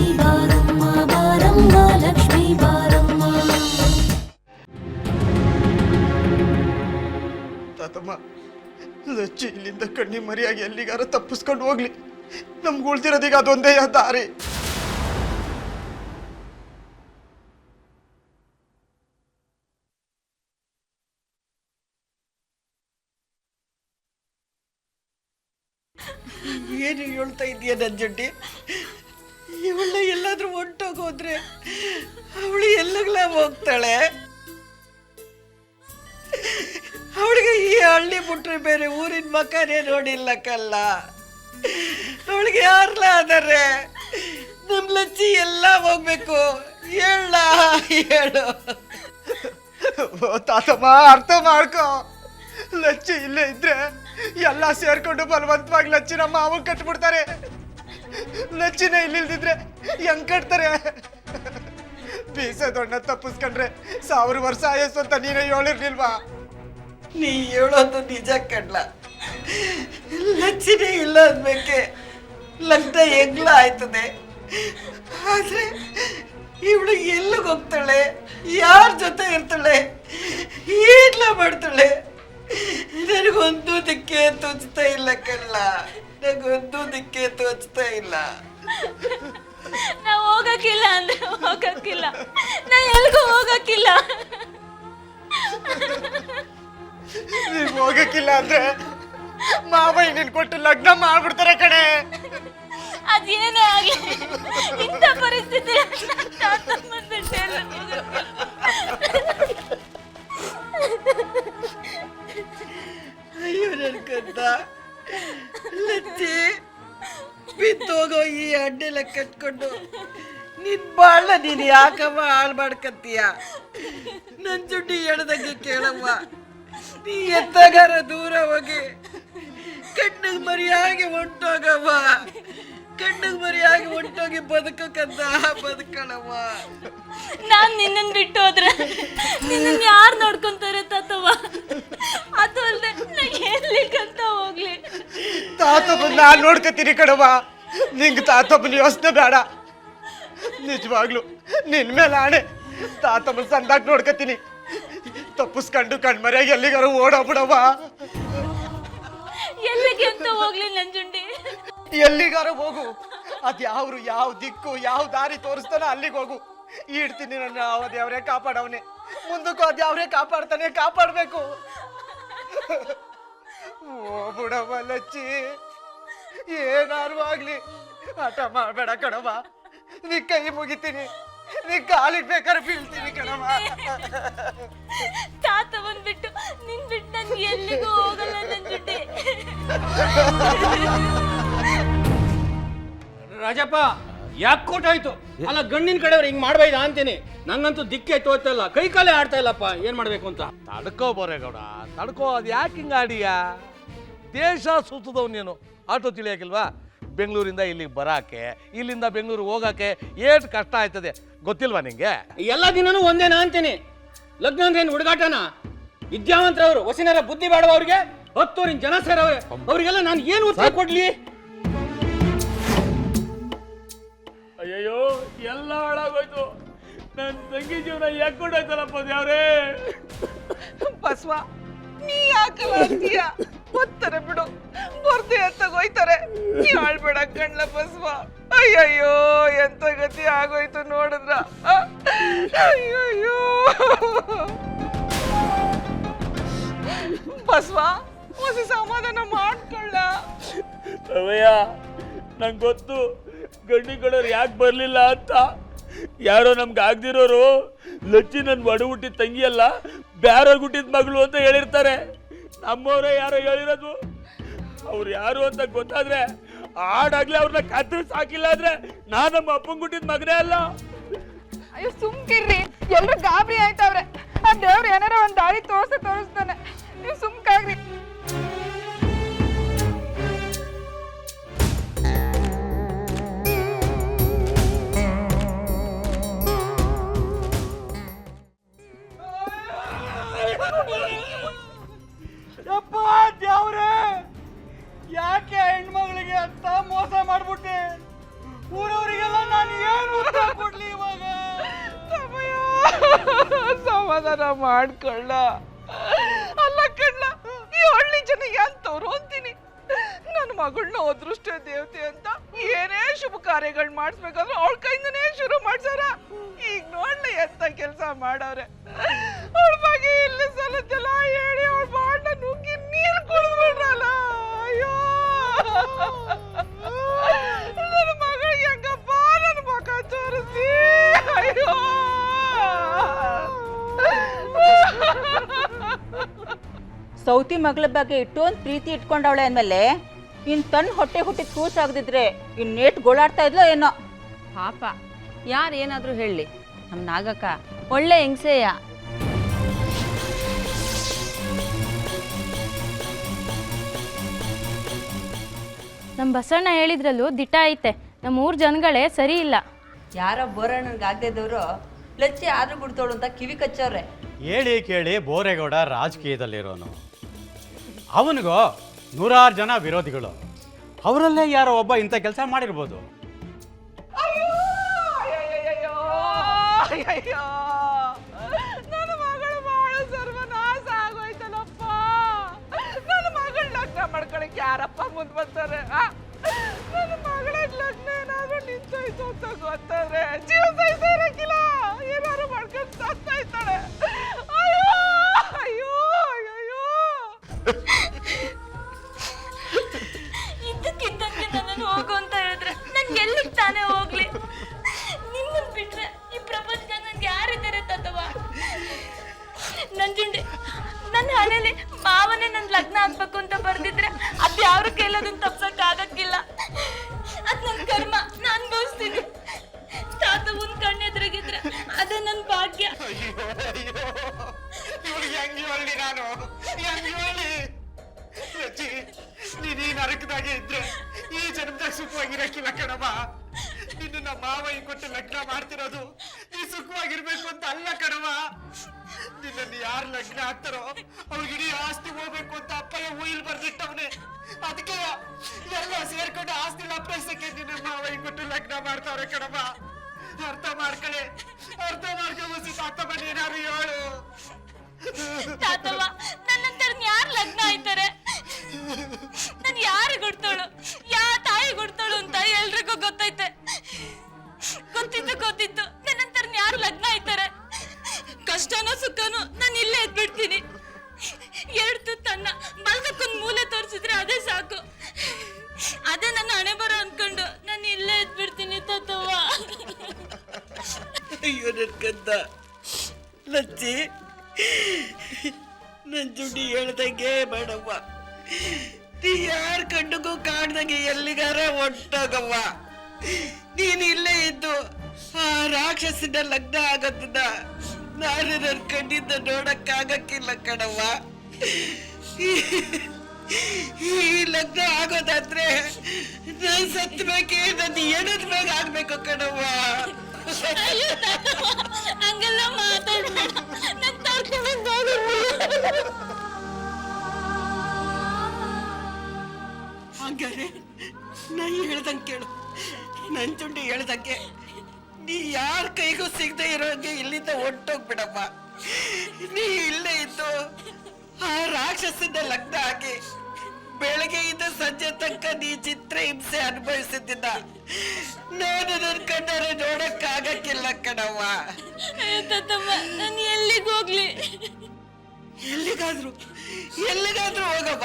ಲಕ್ಷ್ಮೀ ಬಾರಮ್ಮ ಬಾರಮ್ಮ ಲಕ್ಷ್ಮೀ ಬಾರಮ್ಮ. ತಾತಮ್ಮ, ಲಚ್ಚಿ ಇಲ್ಲಿಂದ ಕಣ್ಣಿ ಮರಿಯಾಗಿ ಎಲ್ಲಿಗಾರ ತಪ್ಪಿಸ್ಕೊಂಡು ಹೋಗ್ಲಿ. ನಮ್ಗೆ ಉಳ್ದಿರೋದೀಗ ಅದೊಂದೇ ದಾರಿ. ಏನು ಹೇಳ್ತಾ ಇದೀಯ ನಂಜುಂಡಿ? ಇವಳ ಎಲ್ಲಾದ್ರೂ ಹೊಂಟೋಗೋದ್ರೆ ಅವಳು ಎಲ್ಲಗ್ಲ ಹೋಗ್ತಾಳೆ. ಅವಳಿಗೆ ಈ ಹಳ್ಳಿ ಬಿಟ್ರೆ ಬೇರೆ ಊರಿನ ಮಕ್ಕನೇ ನೋಡಿಲ್ಲ ಕಲ್ಲ. ಅವಳಿಗೆ ಯಾರ್ಲ ಅದಾರೆ? ನಮ್ ಲಚ್ಚಿ ಎಲ್ಲ ಹೋಗ್ಬೇಕು. ಹೇಳು ತಾತಮ್ಮ, ಅರ್ಥ ಮಾಡ್ಕೋ. ಲಚ್ಚಿ ಇಲ್ಲೇ ಇದ್ರೆ ಎಲ್ಲ ಸೇರ್ಕೊಂಡು ಬಲವಂತವಾಗಿ ಲಚ್ಚಿನ ಮಾವನ್ ಕಟ್ಬಿಡ್ತಾರೆ. ಲಚ್ಚಿನ ಇಲ್ಲಿಲ್ದಿದ್ರೆ ಹೆಂಗ್ ಕಟ್ತಾರೆ? ಬೀಸದೊಣ್ಣ ತಪ್ಪಿಸ್ಕೊಂಡ್ರೆ 1000 ವರ್ಷ ಆಯಸ್ಸು ಅಂತ ನೀನೇ ಹೇಳಿರ್ಲಿಲ್ವಾ? ನೀ ಹೇಳೋದು ನಿಜ ಕಡ್ಲ. ಲಚ್ಚಿನೇ ಇಲ್ಲ ಅಂದ್ಬೇಕೆ ಲಗ್ನ ಹೆಗ್ಲ ಆಯ್ತದೆ. ಆದ್ರೆ ಇವಳು ಎಲ್ಲಿಗೆ ಹೋಗ್ತಾಳೆ? ಯಾರ ಜೊತೆ ಇರ್ತಾಳೆ? ಏನ್ಲ ಮಾಡ್ತಾಳೆ? ನನಗೊಂದು ದಿಕ್ಕೆ ತೋಚ್ತಾ ಇಲ್ಲ ಕಳ್ಳ. ನನಗೊಂದು ದಿಕ್ಕೆ ತೋಚ್ತಾ ಇಲ್ಲ. ನಾ ಹೋಗಕ್ಕಿಲ್ಲ ಅಂದ್ರೆ ಹೋಗಕ್ಕಿಲ್ಲ. ನಾ ಎಲ್ಗೂ ಹೋಗಕ್ಕಿಲ್ಲ. ನೀವ್ ಹೋಗಕ್ಕಿಲ್ಲ ಅಂದ್ರೆ ಮಾವ ಇನ್ನೇನ್ ಕೊಟ್ಟು ಲಗ್ನ ಮಾಡ್ಬಿಡ್ತಾರೆ ಕಣೆ. ಅದೇನೇ ಆಗ್ಲಿ, ಇಂಥ ಪರಿಸ್ಥಿತಿ ಅಯ್ಯೋ ನನ್ಕಂತ ಲಚ್ಚಿ, ಬಿತ್ತೋಗೋ ಈ ಅಡ್ಡೆಲ್ಲ ಕಟ್ಕೊಂಡು ನಿನ್ ಬಾಳ ನೀನ್ ಯಾಕವ್ವ ಹಾಳು ಮಾಡ್ಕತ್ತೀಯ? ನನ್ ಜುಟ್ಟಿ ಹೇಳ್ದಂಗೆ ಕೇಳವ್ವ. ನೀ ಎತ್ತಗಾರ ದೂರ ಹೋಗಿ ಕಣ್ಣಿಗೆ ಮರಿಯಾಗಿ ಹೊಂಟೋಗವ್ವ. ಕಣ್ಣಿಗೆ ಮರಿಯಾಗಿ ಹೊಂಟೋಗಿ ಬದುಕಕ್ಕಂತ ಬದುಕಳವ್ವ. ನಾನ್ ನಿನ್ನನ್ ಬಿಟ್ಟು ಹೋದ್ರೆ ನಿನ್ನನ್ ಯಾರು ನೋಡ್ಕೊಂತಾರೆ ತಾತವ್ವ? ಅದು ಅಲ್ದೆ ನಾ ಎಲ್ಲಿಗಂತ ಹೋಗ್ಲಿ? ತಾತಪ್ಪನ ನಾನ್ ನೋಡ್ಕತೀನಿ ಕಣವ್ವ. ನಿಂಗೆ ತಾತಪ್ಪನ ಯೋಚನೆ ಬೇಡ. ನಿಜವಾಗ್ಲು ನಿನ್ ಮೇಲೆ ಆಣೆ, ತಾತಮ್ಮನ ಸಂದಾಕ್ ನೋಡ್ಕತೀನಿ. ತಪ್ಪಿಸ್ಕೊಂಡು ಕಣ್ಮರೆಯಾಗಿ ಎಲ್ಲಿಗಾರ ಓಡೋಗ್ಬಿಡವ್ವ. ಎಲ್ಲಿಗೆ ಅಂತ ಹೋಗ್ಲಿ ನಂಜುಂಡಿ? ಎಲ್ಲಿಗಾರ ಹೋಗು. ಅದ್ಯಾವ್ರು ಯಾವ ದಿಕ್ಕು ಯಾವ ದಾರಿ ತೋರಿಸ್ತಾನ ಅಲ್ಲಿಗೆ ಹೋಗು. ಇಡ್ತೀನಿ ನನ್ನ ದೇವ್ರೇ ಕಾಪಾಡವನೆ. ಮುಂದಕ್ಕೂ ಅದ್ಯಾವ್ರೇ ಕಾಪಾಡ್ತಾನೆ, ಕಾಪಾಡ್ಬೇಕು. ಓ ಬಿಡವ್ವ ಲಚ್ಚಿ, ಏನಾರು ಆಗ್ಲಿ ಆಟ ಮಾಡ್ಬೇಡ ಕಣವ್ವ. ನೀ ಕೈ ಮುಗಿತೀನಿ, ನೀ ಕಾಲಿಗೆ ಬೇಕಾದ್ರೆ ಬೀಳ್ತೀನಿ ಕಣವ್ವ. ತಾತವನ್ ಬಿಟ್ಟು ನಿನ್ ಬಿಟ್ಟು ನನ್ಗೆ ಎಲ್ಲಿಗೂ ಹೋಗಲ್ಲ ನಂಜುಂಡಿ. ರಾಜಪ್ಪ, ಯಾಕೆ ಕೊಟ್ಟಾಯ್ತು? ಅಲ್ಲ, ಗಣ್ಣಿನ ಕಡೆಯವ್ರು ಹಿಂಗ್ ಮಾಡ್ಬೈದ ಅಂತೀನಿ. ನಂಗಂತೂ ದಿಕ್ಕೆ ತೋರ್ತಲ್ಲ, ಕೈ ಕಾಲೇ ಆಡ್ತಾ ಇಲ್ಲಪ್ಪ. ಏನ್ ಮಾಡ್ಬೇಕು ಅಂತ ತಡ್ಕೋ ಬೋರೇಗೌಡ, ತಡ್ಕೋ. ಅದು ಯಾಕೆ ಹಿಂಗ ಆಡಿಯ? ದೇಶ ಸುತ್ತದವ್ ನೀನು. ಆಟೋ ತಿಳಿಯಾಕಿಲ್ವಾ? ಬೆಂಗಳೂರಿಂದ ಇಲ್ಲಿಗೆ ಬರಾಕೆ, ಇಲ್ಲಿಂದ ಬೆಂಗಳೂರು ಹೋಗಾಕೆ ಏಟ್ ಕಷ್ಟ ಆಯ್ತದೆ ಗೊತ್ತಿಲ್ವಾ ನಿಂಗೆ? ಎಲ್ಲ ದಿನನೂ ಒಂದೇನಾ ಅಂತೀನಿ. ಲಗ್ನ ಅಂದ್ರೆ ಏನು ಹುಡುಗಾಟನ? ವಿದ್ಯಾವಂತರವರು, ಹೊಸಿನರ ಬುದ್ಧಿ ಬೇಡವ ಅವ್ರಿಗೆ? 10 ಜನ ಸೇರವ್ರೆ, ಅವ್ರಿಗೆಲ್ಲ ನಾನು ಏನು ಉತ್ತರ ಕೊಡ್ಲಿ? ಅಯ್ಯಯ್ಯೋ, ಎಲ್ಲ ಹಾಳಾಗೋಯ್ತು. ನನ್ನ ತಂಗಿ ಜೀವನ ಯಾಕೆ ಕೊಂಡೋಯ್ತಲ್ಲಪ್ಪ ದೇವ್ರೇ. ಬಸವ, ನೀ ಯಾಕಲ್ಲ ಅಂತೀಯ? ಒತ್ತಾರೆ ಬಿಡು, ಬರ್ದೆ ಎತ್ತಾಗೋಯ್ತಾರೆ. ನೀ ಆಳ್ಬೇಡ ಕಣ್ಲ ಬಸವ. ಅಯ್ಯಯ್ಯೋ, ಎಂತ ಗತಿ ಆಗೋಯ್ತು ನೋಡಿದ್ರ. ಅಯ್ಯಯ್ಯೋ ಬಸವ, ಹೊಸ ಸಮಾಧಾನ ಮಾಡ್ಕೊಳ್ಳ. ಅವಯ್ಯ, ನಂಗೆ ಗೊತ್ತು ಗಂಡಿ ಕಡೆಯವ್ರು ಯಾಕೆ ಬರಲಿಲ್ಲ ಅಂತ. ಯಾರೋ ನಮ್ಗೆ ಆಗ್ದಿರೋರು ಲಚ್ಚಿ ನನ್ನ ಒಡ ಹುಟ್ಟಿದ ತಂಗಿಯಲ್ಲ, ಬ್ಯಾರೋರ್ ಹುಟ್ಟಿದ ಮಗಳು ಅಂತ ಹೇಳಿರ್ತಾರೆ. ನಮ್ಮವರೇ ಯಾರೋ ಹೇಳಿರೋದು. ಅವ್ರು ಯಾರು ಅಂತ ಗೊತ್ತಾದ್ರೆ ಆಡಾಗ್ಲಿ ಅವ್ರನ್ನ ಕತ್ತರಿಸಿ ಸಾಕಿಲ್ಲ ಅಂದ್ರೆ ನಾನು ನಮ್ಮ ಅಪ್ಪಂಗೆ ಹುಟ್ಟಿದ ಮಗನೇ ಅಲ್ಲ. ಅಯ್ಯೋ ಸುಮ್ಕಿರ್ರಿ, ಎಲ್ರು ಗಾಬರಿ ಆಯ್ತವ್ರೆ. ಆ ದೇವ್ರು ಏನಾರ ಒಂದ್ ದಾರಿ ತೋರಿಸ್ತಾನೆ. ನೀವು ಸುಮ್ಕಾಗ್ರಿ. ದೇವ್ರೆ, ಯಾಕೆ ಹೆಣ್ಮಗಳಿಗೆ ಅಂತ ಮೋಸ ಮಾಡ್ಬಿಟ್ಟೆ? ಊರವರಿಗೆಲ್ಲ ನಾನು ಸಮಾಧಾನ ಮಾಡ್ಕೊಳ್ಳ. ಅಲ್ಲ ಕಣ್ಣ, ಈ ಹಳ್ಳಿ ಜನ ಎಂತವ್ರು ಅಂತೀನಿ. ನನ್ನ ಮಗಳನ್ನ ಅದೃಷ್ಟ ದೇವತೆ ಅಂತ ಏನೇ ಶುಭ ಕಾರ್ಯಗಳು ಮಾಡಿಸ್ಬೇಕಾದ್ರೆ ಅವಳ ಕೈಯಿಂದನೇ ಶುರು ಮಾಡ್ಸಾರ. ಈಗ ನೋಡ್ಲಿ ಎಂತ ಕೆಲಸ ಮಾಡವ್ರೆ. ಅವಳ ಬಗ್ಗೆ ಇಲ್ಲಿ ಸಲದ್ದೆಲ್ಲ ಹೇಳಿ ಅವಳ ಬಾಂಡ ನುಗ್ಗಿ ನೀರು ಕುಡಿದ್ಬಿಡ್ರಲ್ಲ. ಅಯ್ಯೋ ನನ್ನ ಮಗಳಿಗೆ ಹೆಂಗಪ್ಪ ನನ್ನ ಮುಖ ತೋರಿಸಿ. ಅಯ್ಯೋ ಸೌತಿ ಮಗಳ ಬಗ್ಗೆ ಇಷ್ಟೊಂದು ಪ್ರೀತಿ ಇಟ್ಕೊಂಡವಳೆ ಅಂದಮೇಲೆ ಇನ್ ತನ್ನ ಹೊಟ್ಟೆ ಹುಟ್ಟಿದ ಕೂಸಾಗದಿದ್ರೆ ಇನ್ನೇಟ್ ಗೋಳಾಡ್ತಾ ಇದ್ಲೋ ಏನೋ. ಪಾಪ ಯಾರು ಏನಾದರೂ ಹೇಳಲಿ, ನಮ್ಮ ನಾಗಕ್ಕ ಒಳ್ಳೆ ಹೆಂಗಸೇಯ. ನಮ್ಮ ಬಸಣ್ಣ ಹೇಳಿದ್ರಲ್ಲೂ ದಿಟ ಐತೆ, ನಮ್ಮ ಊರ್ ಜನಗಳೇ ಸರಿ ಇಲ್ಲ. ಯಾರೋ ಬೋರಣ್ಣನಿಗಾಗ್ದಿದ್ದವರು ಲಚ್ಚಿ ಆದ್ರೂ ಬಿಡ್ತೋಳು ಅಂತ ಕಿವಿ ಕಚ್ಚವ್ರೆ. ಹೇಳಿ ಕೇಳಿ ಬೋರೇಗೌಡ ರಾಜಕೀಯದಲ್ಲಿರೋನು. ಅವನಿಗೂ 100 ಜನ ವಿರೋಧಿಗಳು. ಅವರಲ್ಲೇ ಯಾರೋ ಒಬ್ಬ ಇಂಥ ಕೆಲಸ ಮಾಡಿರ್ಬೋದು. ಅಯ್ಯಯ್ಯೋ, ನನ್ನ ಮಗಳು ಬಹಳ ಸರ್ವನಾಶ ಆಗೋಯ್ತಲ್ಲಪ್ಪ. ನನ್ನ ಮಗಳ ಲಗ್ನ ಮಾಡ್ಕೊಳಕ್ ಯಾರಪ್ಪ ಮುಂದ್ ಬರ್ತಾರೆ? ನನ್ನ ಮಗಳ ಲಗ್ನ ಏನಾದ್ರು ನಿಂತೋಯ್ತು ಅಂತ ಗೊತ್ತಾದ್ರೆ ಜೀವ ಸಹಿತ ಇರಕ್ಕಿಲ್ಲ. ಏನಾದ್ರು ಮಾಡ್ಕೊಂಡು ಸತ್ತಾ ಇದ್ದಾಳೆ. ಅಯ್ಯೋ ಅಯ್ಯೋ ಅಯ್ಯೋ. ಇದ್ದಕ್ಕಿದ್ದಂಗೆ ನನ್ನನ್ನು ಹೋಗು ಅಂತ ಹೇಳಿದ್ರೆ ನನ್ಗೆ ಎಲ್ಲಿಗೆ ತಾನೇ ಹೋಗ್ಲಿ? ನಿಮ್ಮನ್ ಬಿಟ್ರೆ ಈ ಪ್ರಪಂಚದಾಗ ನನ್ಗೆ ಯಾರಿದ್ದಾರೆ ತತ್ತವ? ನಂಜುಂಡೆ, ನನ್ನ ಹಣೆಯಲ್ಲಿ ಮಾವನೇ ನನ್ ಲಗ್ನ ಆಗ್ಬೇಕು ಅಂತ ಬರ್ದಿದ್ರೆ ಅದ್ಯಾವ್ರ ಕೈಲದನ್ನ ತಪ್ಸಕ್ ಆಗಕ್ಕಿಲ್ಲ. ಅದ್ ನನ್ ಕರ್ಮ, ನಾನ್ ಅನ್ಭವಿಸ್ತೀನಿ. ತಾತ ಒಂದ್ ಕಣ್ಣೆದ್ರಾಗಿದ್ರೆ ಅದೇ ನನ್ ಭಾಗ್ಯ. ಹೆಂಗ್ ಹೇಳಿ ನಾನು, ಹೆಂಗ್ ಹೇಳಿ? ನೀನು ಈ ನರಕದಾಗೆ ಇದ್ರೆ ಈ ಜನ್ಮದಾಗ ಸುಖವಾಗಿರಕ್ಕಿಲ್ಲ ಕಣಮ್ಮ. ನಿನ್ನ ನಮ್ಮ ಮಾವ ಈ ಕೊಟ್ಟು ಲಗ್ನ ಮಾಡ್ತಿರೋದು ನೀ ಸುಖವಾಗಿರ್ಬೇಕು ಅಂತ ಅಲ್ಲ ಕಣಮ್ಮ. ನಿನ್ನನ್ನು ಯಾರು ಲಗ್ನ ಆಗ್ತಾರೋ ಅವ್ರಿಗೆ ಇಡೀ ಆಸ್ತಿ ಹೋಗ್ಬೇಕು ಅಂತ ಅಪ್ಪಯ್ಯ ಊಯಿಲ್ ಬರ್ದಿಟ್ಟವನೆ. ಅದಕ್ಕೆ ಎಲ್ಲ ಸೇರ್ಕೊಂಡು ಆಸ್ತಿ ಅಪ್ಪಯ್ಸಕ್ಕೆ ನಿನ್ನ ಮಾವ ಈ ಕೊಟ್ಟು ಲಗ್ನ ಮಾಡ್ತಾವ್ರೆ ಕಣಮ್ಮ. ಅರ್ಥ ಮಾಡ್ಕೊಳ್ಳಿ, ಅರ್ಥ ಮಾಡ್ಕೊಂಡು ತಾತಮ್ಮ ಏನಾರು ಹೇಳು. ತಾತವ್ವ, ನನ್ನಂತರ ಯಾರು ಲಗ್ನ ಆಯ್ತಾರೆ? ನನ್ ಯಾರು ಕೊಡ್ತಾಳು, ಯಾವ ತಾಯಿ ಕೊಡ್ತಾಳು ಅಂತ ಎಲ್ರಿಗೂ ಗೊತ್ತೈತೆ. ಗೊತ್ತಿತ್ತು ನನ್ನಂತರ ಯಾರು ಲಗ್ನ ಆಯ್ತಾರೆ? ಕಷ್ಟನೋ ಸುಖನೋ ನಾನು ಇಲ್ಲೇ ಎದ್ಬಿಡ್ತೀನಿ. ಎರಡು ತನ್ನ ಬಲ್ಗಕ್ಕೊಂದು ಮೂಲೆ ತೋರಿಸಿದ್ರೆ ಅದೇ ಸಾಕು. ಅದೇ ನನ್ನ ಹಣೆ ಬರೋ ಅನ್ಕೊಂಡು ನಾನು ಇಲ್ಲೇ ಎದ್ಬಿಡ್ತೀನಿ ತಾತವ್ವ. ಅಯ್ಯೋ ನನ್ಕಂತ ಲಚ್ಚಿ, ನನ್ ಜುಡಿ ಹೇಳ್ದಂಗೆ ಮಾಡವ್ವ. ನೀ ಯಾರ ಕಣ್ಣಿಗೂ ಕಾಣ್ದಂಗೆ ಎಲ್ಲಿಗಾರ ಹೊಂಟೋಗವ್ವ. ನೀನು ಇಲ್ಲೇ ಇದ್ದು ಆ ರಾಕ್ಷಸನ ಲಗ್ನ ಆಗೋದನ್ನ ನಾನು ನನ್ನ ಕಣ್ಣಿಂದ ನೋಡಕ್ಕಾಗಕ್ಕಿಲ್ಲ ಕಣವ್ವ. ಈ ಲಗ್ನ ಆಗೋದಾದ್ರೆ ನಾನು ಸತ್ಬೇಕೆ, ನನ್ನ ಎಣದ ಮ್ಯಾಗ ಆಗ್ಬೇಕು ಕಣವ್ವ. ಅಯ್ಯೋ ತಾತವ್ವ, ಹಂಗೆಲ್ಲ ಮಾತಾಡ್ಬೇಡ. ನನ್ ತರ್ಕೊಂಡು ಹಂಗಾರೆ ನಾ ಹೇಳ್ದಂಗೆ ಕೇಳು. ನನ್ ಚುಂಡಿ ಹೇಳ್ದಂಗೆ ನೀ ಯಾರ ಕೈಗೂ ಸಿಗದೆ ಇರೋಂಗೆ ಇಲ್ಲಿಂದ ಹೊಂಟೋಗ್ಬಿಡಮ್ಮ. ನೀ ಇಲ್ಲೇ ಇದ್ದು ಆ ರಾಕ್ಷಸದ ಲಗ್ನ ಆಗಿ ಬೆಳಗ್ಗೆಯಿಂದ ಸಂಜೆ ತನಕ ನೀ ಚಿತ್ರ ಹಿಂಸೆ ಅನುಭವಿಸಿದ್ದ ನಾನು ನನ್ನ ಕಣ್ಣಾರೆ ನೋಡಕ್ಕಾಗಕ್ಕಿಲ್ಲ ಕಣವ್ವ. ತಾತಮ್ಮ, ನಾನು ಎಲ್ಲಿಗೆ ಹೋಗ್ಲಿ? ಎಲ್ಲಿಗಾದ್ರೂ ಹೋಗವ್ವ.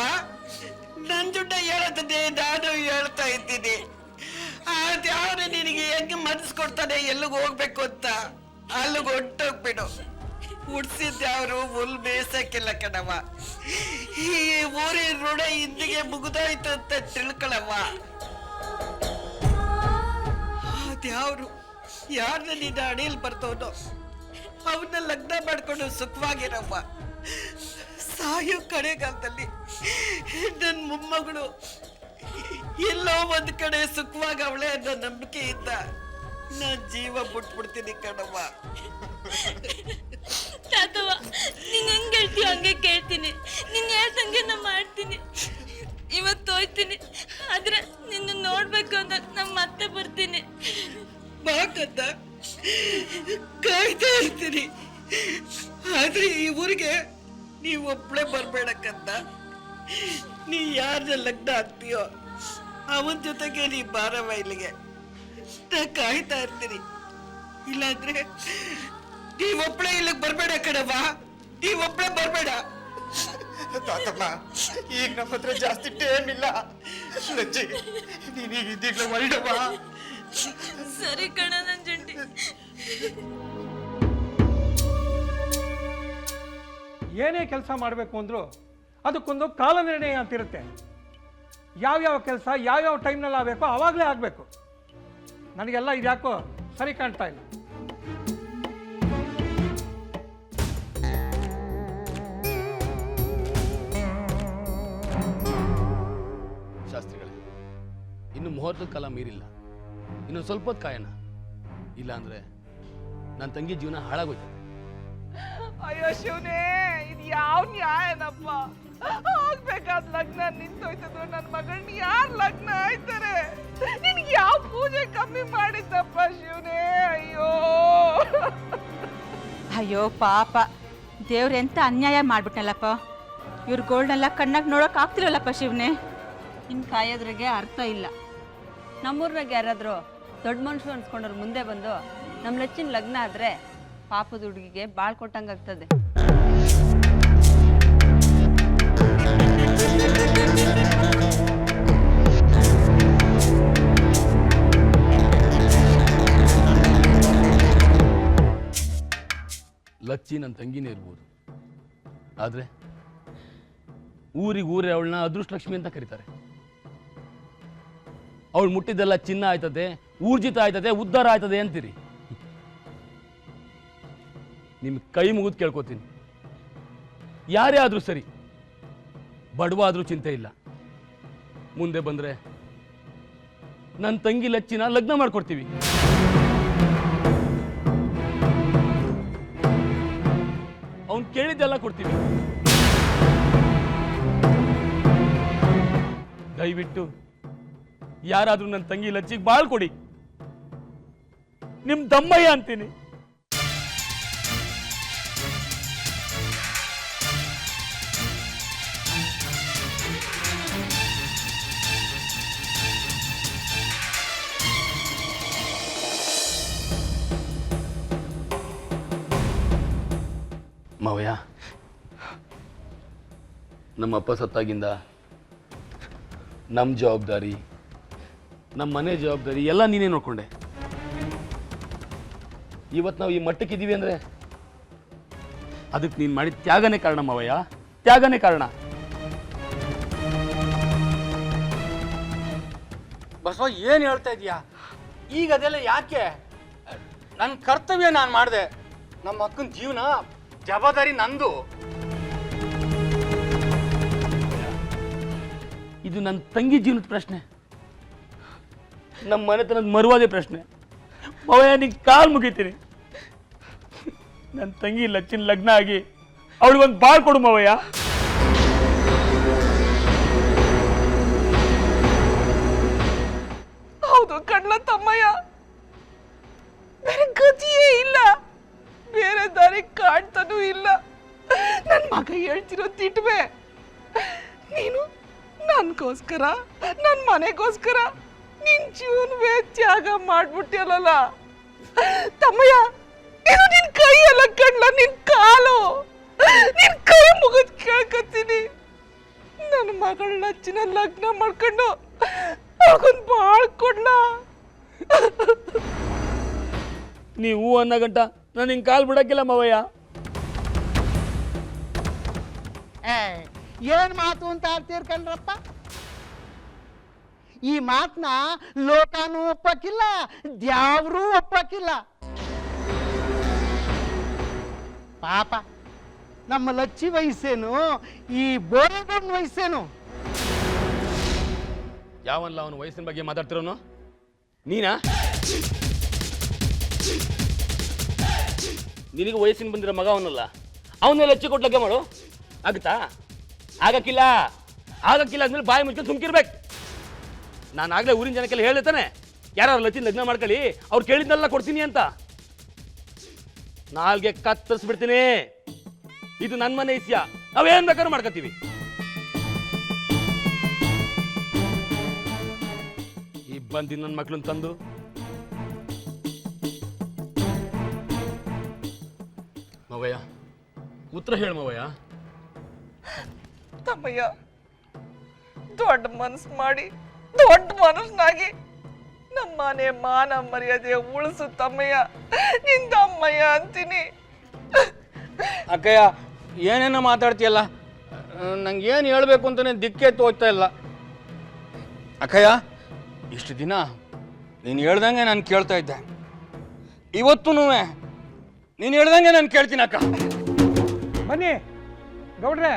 ನನ್ ಜುಡ್ಡ ಹೇಳೋದನ್ನೇ ನಾನು ಹೇಳ್ತಾ ಇದ್ದೀನಿ. ಅದ್ಯಾವ್ದು ನಿನಗೆ ಹೆಂಗೆ ಮನಸ್ಸು ಕೊಡ್ತಾನೆ ಎಲ್ಲಿಗೆ ಹೋಗ್ಬೇಕು ಅಂತ ಅಲ್ಲಿಗೆ ಹೊಂಟೋಗ್ಬಿಡು. ಉಡ್ಸಿದ್ಯಾವ್ರು ಹುಲ್ ಬೇಸಕ್ಕಿಲ್ಲ ಕಣವ್ವ. ಈ ಊರಿನ ಋಣ ಇಂದಿಗೆ ಮುಗಿದೋಯ್ತು ಅಂತ ತಿಳ್ಕೊಳವ್ವ. ಅದ್ಯಾವ್ರು ಯಾರನ್ನ ನಿನ್ನ ಅಡಿಯಲ್ಲಿ ಬರ್ತವನೋ ಅವನ್ನ ಲಗ್ನ ಮಾಡ್ಕೊಂಡು ಸುಖವಾಗಿರವ್ವ. ಸಾಯೋ ಕಡೆಗಾಲದಲ್ಲಿ ನನ್ನ ಮೊಮ್ಮಗಳು ಎಲ್ಲೋ ಒಂದ್ ಕಡೆ ಸುಖವಾಗಿ ಅವಳೆ ಅನ್ನೋ ನಂಬಿಕೆಯಿಂದ ನಾನ್ ಜೀವ ಬಿಟ್ಬಿಡ್ತೀನಿ ಕಣವ್ವ. ತಾತವ್ವ, ನೀನ್ ಹೆಂಗ್ ಹೇಳ್ತೀವಿ ಹಂಗೆ ಕೇಳ್ತೀನಿ. ನೀನ್ ಹೇಳ್ದಂಗೆ ನಾ ಮಾಡ್ತೀನಿ. ಇವತ್ತು ಹೋಯ್ತೀನಿ, ಆದ್ರೆ ನಿನ್ನ ನೋಡ್ಬೇಕು ಅಂತ ನಾ ಮತ್ತೆ ಬರ್ತೀನಿ. ಬಾಕಂತ ಕಾಯ್ತಾ ಇರ್ತೀನಿ. ಆದ್ರೆ ಈ ಊರಿಗೆ ನೀವು ಒಬ್ಳೆ ಬರ್ಬೇಡಕ್ಕಂತ. ನೀ ಯಾರನ್ನ ಲಗ್ನ ಆಗ್ತೀಯೋ ಅವನ ಜೊತೆಗೆ ನೀ ಬಾರವ ಇಲ್ಲಿಗೆ. ನಾ ಕಾಯ್ತಾ ಇರ್ತೀನಿ. ಇಲ್ಲಾಂದ್ರೆ ನೀವೊಬ್ಳೆ ಇಲ್ಲಿಗೆ ಬರ್ಬೇಡ ಕಣವ, ನೀವೊಬ್ಳೆ ಬರ್ಬೇಡ. ತಾತಮ್ಮ, ಈಗ ನಮ್ಮ ಹತ್ರ ಜಾಸ್ತಿ ಟೈಮ್ ಇಲ್ಲ. ಲಜ್ಜಿ, ನೀನೀಗ ಇದ್ದೀಗ್ಲೇ ಹೊರಡವ. ಸರಿ ಕಣ ನನ್ ಜಂಟಿ. ಏನೇ ಕೆಲಸ ಮಾಡಬೇಕು ಅಂದರೂ ಅದಕ್ಕೊಂದು ಕಾಲ ನಿರ್ಣಯ ಅಂತಿರುತ್ತೆ. ಯಾವ್ಯಾವ ಕೆಲಸ ಯಾವ್ಯಾವ ಟೈಮ್ನಲ್ಲಿ ಆಗಬೇಕೋ ಆವಾಗಲೇ ಆಗಬೇಕು. ನನಗೆಲ್ಲ ಇದ್ಯಾಕೋ ಸರಿ ಕಾಣ್ತಾ ಇಲ್ಲ. ಶಾಸ್ತ್ರಿಗಳೇ, ಇನ್ನು ಮುಹೂರ್ತದ ಕಾಲ ಮೀರಿಲ್ಲ. ಇನ್ನು ಸ್ವಲ್ಪ ಹೊತ್ತು ಕಾಯೋಣ. ಇಲ್ಲ ಅಂದ್ರೆ ನನ್ನ ತಂಗಿ ಜೀವನ ಹಾಳಾಗೋಯ್ತದೆ. ಅಯ್ಯೋ ಶಿವನೇ, ಇದು ಯಾವ ನ್ಯಾಯನಪ್ಪ? ಆಗ್ಬೇಕಾದ ಲಗ್ನ ನಿಂತೋಯ್ತದ್ರು ನನ್ನ ಮಗಳನ್ನ ಯಾರು ಲಗ್ನ ಆಯ್ತಾರೆ? ನಿನ್ಗೆ ಯಾವ ಪೂಜೆ ಕಮ್ಮಿ ಮಾಡಿದ್ದಪ್ಪ ಶಿವನೇ? ಅಯ್ಯೋ ಅಯ್ಯೋ ಪಾಪ, ದೇವ್ರೆಂತ ಅನ್ಯಾಯ ಮಾಡ್ಬಿಟ್ನಲ್ಲಪ್ಪ. ಇವ್ರ ಗೋಲ್ಡ್ನೆಲ್ಲ ಕಣ್ಣಾಗ ನೋಡೋಕೆ ಆಗ್ತಿರಲ್ಲಪ್ಪ ಶಿವನೇ. ಇನ್ನು ಕಾಯೋದ್ರಿಗೆ ಅರ್ಥ ಇಲ್ಲ. ನಮ್ಮೂರ್ನಾಗ ಯಾರಾದರೂ ದೊಡ್ಡ ಮನುಷ್ಯರು ಅನ್ಸ್ಕೊಂಡವ್ರು ಮುಂದೆ ಬಂದು ನಮ್ಮ ಲಚ್ಚಿನ ಲಗ್ನ ಆದರೆ ಪಾಪದ ಹುಡುಗಿಗೆ ಬಾಳ್ ಕೊಟ್ಟಂಗಾಗ್ತದೆ. ಲಚ್ಚಿ ನನ್ನ ತಂಗಿನೇ ಇರ್ಬೋದು, ಆದರೆ ಊರೇ ಅವಳನ್ನ ಅದೃಷ್ಟಲಕ್ಷ್ಮಿ ಅಂತ ಕರೀತಾರೆ. ಅವಳು ಮುಟ್ಟಿದ್ದೆಲ್ಲ ಚಿನ್ನ ಆಯ್ತದೆ, ಊರ್ಜಿತ ಆಯ್ತದೆ, ಉದ್ಧಾರ ಆಯ್ತದೆ ಅಂತೀರಿ. ನಿಮ್ ಕೈ ಮುಗಿದು ಕೇಳ್ಕೊತೀನಿ, ಯಾರೇ ಆದ್ರೂ ಸರಿ, ಬಡವ ಆದ್ರೂ ಚಿಂತೆ ಇಲ್ಲ, ಮುಂದೆ ಬಂದ್ರೆ ನನ್ನ ತಂಗಿ ಲಚ್ಚಿನ ಲಗ್ನ ಮಾಡ್ಕೊಡ್ತೀವಿ. ಅವನ್ ಕೇಳಿದ್ದೆಲ್ಲ ಕೊಡ್ತೀವಿ. ದಯವಿಟ್ಟು ಯಾರಾದ್ರೂ ನನ್ನ ತಂಗಿ ಲಚ್ಚಿಗೆ ಬಾಳ್ ಕೊಡಿ. ನಿಮ್ ದಮ್ಮಯ್ಯ ಅಂತೀನಿ. ಮಾವಯ್ಯ, ನಮ್ಮಪ್ಪ ಸತ್ತಾಗಿಂದ ನಮ್ಮ ಜವಾಬ್ದಾರಿ, ನಮ್ಮ ಮನೆ ಜವಾಬ್ದಾರಿ ಎಲ್ಲ ನೀನೇ ನೋಡ್ಕೊಂಡೆ. ಇವತ್ತು ನಾವು ಈ ಮಟ್ಟಕ್ಕಿದ್ದೀವಿ ಅಂದ್ರೆ ಅದಕ್ಕೆ ನೀನು ಮಾಡಿದ ತ್ಯಾಗನೇ ಕಾರಣ ಮಾವಯ್ಯ, ತ್ಯಾಗನೇ ಕಾರಣ. ಬಸವ, ಏನು ಹೇಳ್ತಾ ಇದೀಯಾ ಈಗ? ಅದೆಲ್ಲ ಯಾಕೆ? ನನ್ನ ಕರ್ತವ್ಯ ನಾನು ಮಾಡಿದೆ. ನಮ್ಮ ಅಕ್ಕನ ಜೀವನ ಜವಾಬ್ದಾರಿ ನಂದು. ಇದು ನನ್ನ ತಂಗಿ ಜೀವನದ ಪ್ರಶ್ನೆ, ನಮ್ಮ ಮನೆತನದ ಮರುವಾದೆ ಪ್ರಶ್ನೆ. ಮಾವಯ್ಯ, ನಿಂಗೆ ಕಾಲು ಮುಗಿತೀನಿ. ನನ್ನ ತಂಗಿ ಲಚ್ಚಿನ ಲಗ್ನ ಆಗಿ ಅವಳಿಗೊಂದು ಬಾಳ್ ಕೊಡು ಮಾವಯ್ಯ. ಹೌದು ಕಣ್ಣ ತಮ್ಮಯ್ಯ, ಬೇರೆ ಗತಿಯೇ ಇಲ್ಲ, ಬೇರೆ ದಾರಿ ಕಾಣ್ತಾನೂ ಇಲ್ಲ. ನನ್ನ ಮಗ ಹೇಳ್ತಿರೋ ತಿಟ್ವೆ. ನೀನು ನನ್ಗೋಸ್ಕರ, ನನ್ನ ಮನೆಗೋಸ್ಕರ ನಿನ್ ಜೀವನವೇ ತ್ಯಾಗ ಮಾಡ್ಬಿಟ್ಟಿಯಲ್ಲ ತಮ್ಮಯ್ಯ. ಇದು ನಿನ್ ಕೈ ಅಲ್ಲ ಕಣ್ಣ, ನಿನ್ ಕಾಲು. ನಿನ್ ಕೈ ಮುಗಿದ್ ಕೇಳ್ಕೊತೀನಿ. ನನ್ನ ಮಗಳ ಲಚ್ಚಿನ ಲಗ್ನ ಮಾಡ್ಕೊಂಡು ಅವ್ರಿಗೊಂದು ಬಾಳ್ ಕೊಡ್ಲ. ನೀವು ಅನ್ನೋ ಗಂಟ ನಾನು ಹಿಂಗೆ ಕಾಲು ಬಿಡಕ್ಕಿಲ್ಲ ಮಾವಯ್ಯ. ಏನ್ ಮಾತು ಅಂತ ಆಡ್ತೀರ್ ಕಣ್ರಪ್ಪ? ಈ ಮಾತನ್ನ ಲೋಕನೂ ಒಪ್ಪಕ್ಕಿಲ್ಲ, ದ್ಯಾವ್ರೂ ಒಪ್ಪಕ್ಕಿಲ್ಲ. ಪಾಪ ನಮ್ಮ ಲಚ್ಚಿ ವಯಸ್ಸೇನು, ಈ ಬೋರೆಗೌಡನ ವಯಸ್ಸೇನು? ಯಾವಲ್ಲ ಅವನ ವಯಸ್ಸಿನ ಬಗ್ಗೆ ಮಾತಾಡ್ತಿರೋನು? ನೀನಾ? ನಿನಗೆ ವಯಸ್ಸಿನ ಬಂದಿರೋ ಮಗ ಅವನಲ್ಲ, ಅವನ್ನೆಲ್ಲ ಲಚ್ಚಿ ಕೊಟ್ಟು ಲಗ್ನ ಮಾಡು. ಆಗುತ್ತಾ? ಆಗಕ್ಕಿಲ್ಲ, ಆಗಕ್ಕಿಲ್ಲ ಅಂದ್ಮೇಲೆ ಬಾಯಿ ಮುಚ್ಕೊಂಡು ಸುಮ್ಕಿರ್ಬೇಕು. ನಾನು ಆಗಲೇ ಊರಿನ ಜನಕ್ಕೆಲ್ಲ ಹೇಳ್ತಾನೆ, ಯಾರು ಲಚ್ಚಿನ ಲಗ್ನ ಮಾಡ್ಕೊಳ್ಳಿ, ಅವ್ರು ಕೇಳಿದ್ನೆಲ್ಲ ಕೊಡ್ತೀನಿ ಅಂತ. ನಾಲ್ಗೆ ಕತ್ತರಿಸ್ಬಿಡ್ತೀನಿ. ಇದು ನನ್ನ ಮನೆ ಇಸ್ಯ, ನಾವೇನ್ ಬೇಕಾದ್ರೂ ಮಾಡ್ಕೋತೀವಿ. ಈ ಬಂದಿ ನನ್ನ ಮಕ್ಳನ್ನ ತಂದು ಮವಯ್ಯ ಉತ್ತರ ಹೇಳ ಮವಯ್ಯ. ತಮ್ಮಯ್ಯ, ದೊಡ್ಡ ಮನಸ್ಸು ಮಾಡಿ ದೊಡ್ಡ ಮನಸ್ಸಿನಾಗಿ ನಮ್ಮನೆ ಮಾನ ಮರ್ಯಾದೆ ಉಳಿಸು ತಮ್ಮಯ್ಯ, ನಿಂದ ಅಮ್ಮಯ್ಯ ಅಂತೀನಿ. ಅಕ್ಕಯ್ಯ ಏನೇನೋ ಮಾತಾಡ್ತೀಯಲ್ಲ, ನಂಗೆ ಏನು ಹೇಳ್ಬೇಕು ಅಂತಾನೆ ದಿಕ್ಕೇ ತೋಚ್ತಾ ಇಲ್ಲ. ಅಕ್ಕಯ್ಯ ಇಷ್ಟು ದಿನ ನೀನು ಹೇಳ್ದಂಗೆ ನಾನು ಕೇಳ್ತಾ ಇದ್ದೆ, ಇವತ್ತೂ ನೀನು ಹೇಳ್ದಂಗೆ ನಾನು ಕೇಳ್ತೀನಿ ಅಕ್ಕ. ಬನ್ನಿ ಗೌಡ್ರೆ,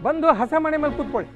ಬಂದು ಹಸ ಮನೆ ಮೇಲೆ ಕೂತ್ಕೊಳ್ಳಿ.